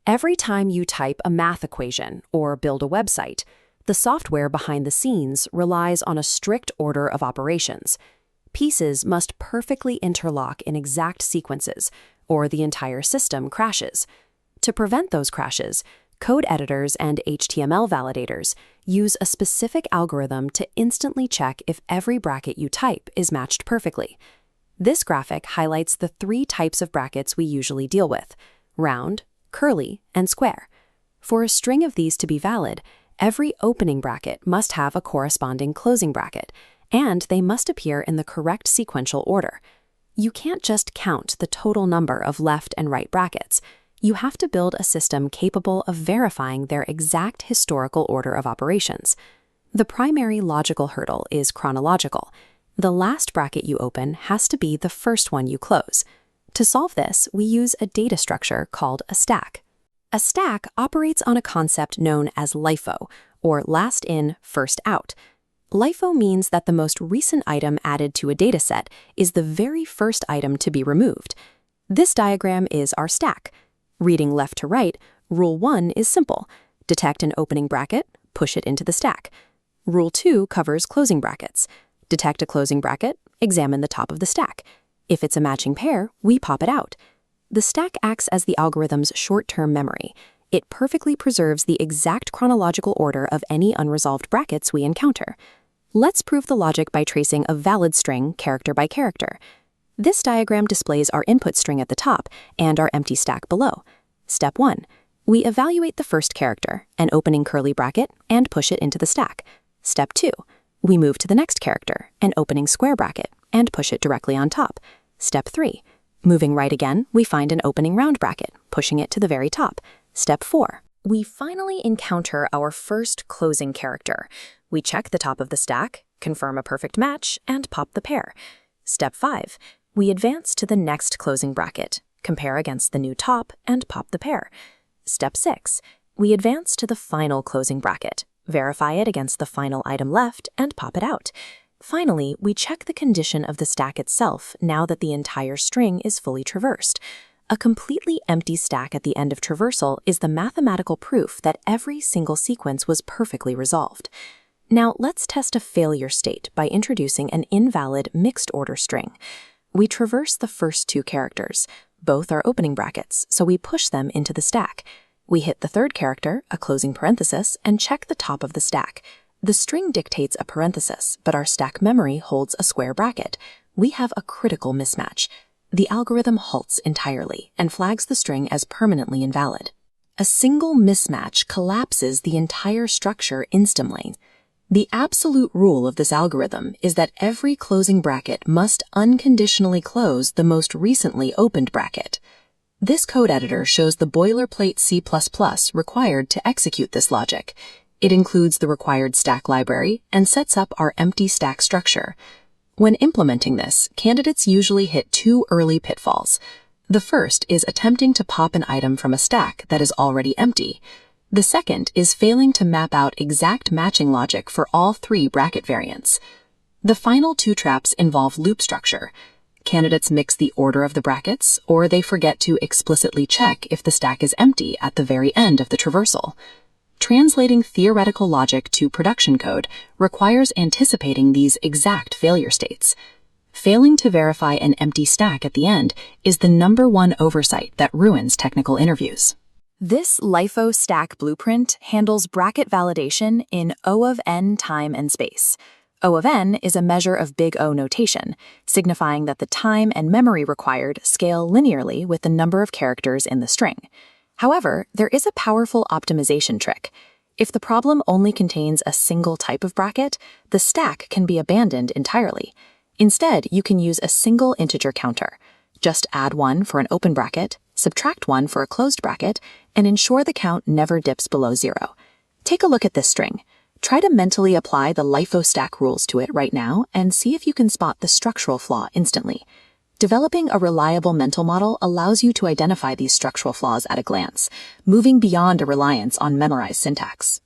Every time you type a math equation or build a website, the software behind the scenes relies on a strict order of operations. Pieces must perfectly interlock in exact sequences, or the entire system crashes. To prevent those crashes, code editors and HTML validators use a specific algorithm to instantly check if every bracket you type is matched perfectly. This graphic highlights the 3 types of brackets we usually deal with: round, curly, and square. For a string of these to be valid, every opening bracket must have a corresponding closing bracket, and they must appear in the correct sequential order. You can't just count the total number of left and right brackets. You have to build a system capable of verifying their exact historical order of operations. The primary logical hurdle is chronological. The last bracket you open has to be the first one you close. To solve this, we use a data structure called a stack. A stack operates on a concept known as LIFO, or last in, first out. LIFO means that the most recent item added to a dataset is the very first item to be removed. This diagram is our stack. Reading left to right, Rule 1 is simple. Detect an opening bracket, push it into the stack. Rule 2 covers closing brackets. Detect a closing bracket, examine the top of the stack. If it's a matching pair, we pop it out. The stack acts as the algorithm's short-term memory. It perfectly preserves the exact chronological order of any unresolved brackets we encounter. Let's prove the logic by tracing a valid string character by character. This diagram displays our input string at the top and our empty stack below. Step 1. We evaluate the first character, an opening curly bracket, and push it into the stack. Step 2. We move to the next character, an opening square bracket, and push it directly on top. Step 3. Moving right again, we find an opening round bracket, pushing it to the very top. Step 4. We finally encounter our first closing character. We check the top of the stack, confirm a perfect match, and pop the pair. Step 5. We advance to the next closing bracket, compare against the new top, and pop the pair. Step 6. We advance to the final closing bracket, verify it against the final item left, and pop it out. Finally, we check the condition of the stack itself now that the entire string is fully traversed. A completely empty stack at the end of traversal is the mathematical proof that every single sequence was perfectly resolved. Now, let's test a failure state by introducing an invalid mixed-order string. We traverse the first 2 characters. Both are opening brackets, so we push them into the stack. We hit the third character, a closing parenthesis, and check the top of the stack. The string dictates a parenthesis, but our stack memory holds a square bracket. We have a critical mismatch. The algorithm halts entirely and flags the string as permanently invalid. A single mismatch collapses the entire structure instantly. The absolute rule of this algorithm is that every closing bracket must unconditionally close the most recently opened bracket. This code editor shows the boilerplate C++ required to execute this logic. It includes the required stack library and sets up our empty stack structure. When implementing this, candidates usually hit 2 early pitfalls. The first is attempting to pop an item from a stack that is already empty. The second is failing to map out exact matching logic for all 3 bracket variants. The final 2 traps involve loop structure. Candidates mix the order of the brackets, or they forget to explicitly check if the stack is empty at the very end of the traversal. Translating theoretical logic to production code requires anticipating these exact failure states. Failing to verify an empty stack at the end is the #1 oversight that ruins technical interviews. This LIFO stack blueprint handles bracket validation in O of n time and space. O of n is a measure of big O notation, signifying that the time and memory required scale linearly with the number of characters in the string. However, there is a powerful optimization trick. If the problem only contains a single type of bracket, the stack can be abandoned entirely. Instead, you can use a single integer counter. Just add 1 for an open bracket, subtract 1 for a closed bracket, and ensure the count never dips below 0. Take a look at this string. Try to mentally apply the LIFO stack rules to it right now and see if you can spot the structural flaw instantly. Developing a reliable mental model allows you to identify these structural flaws at a glance, moving beyond a reliance on memorized syntax.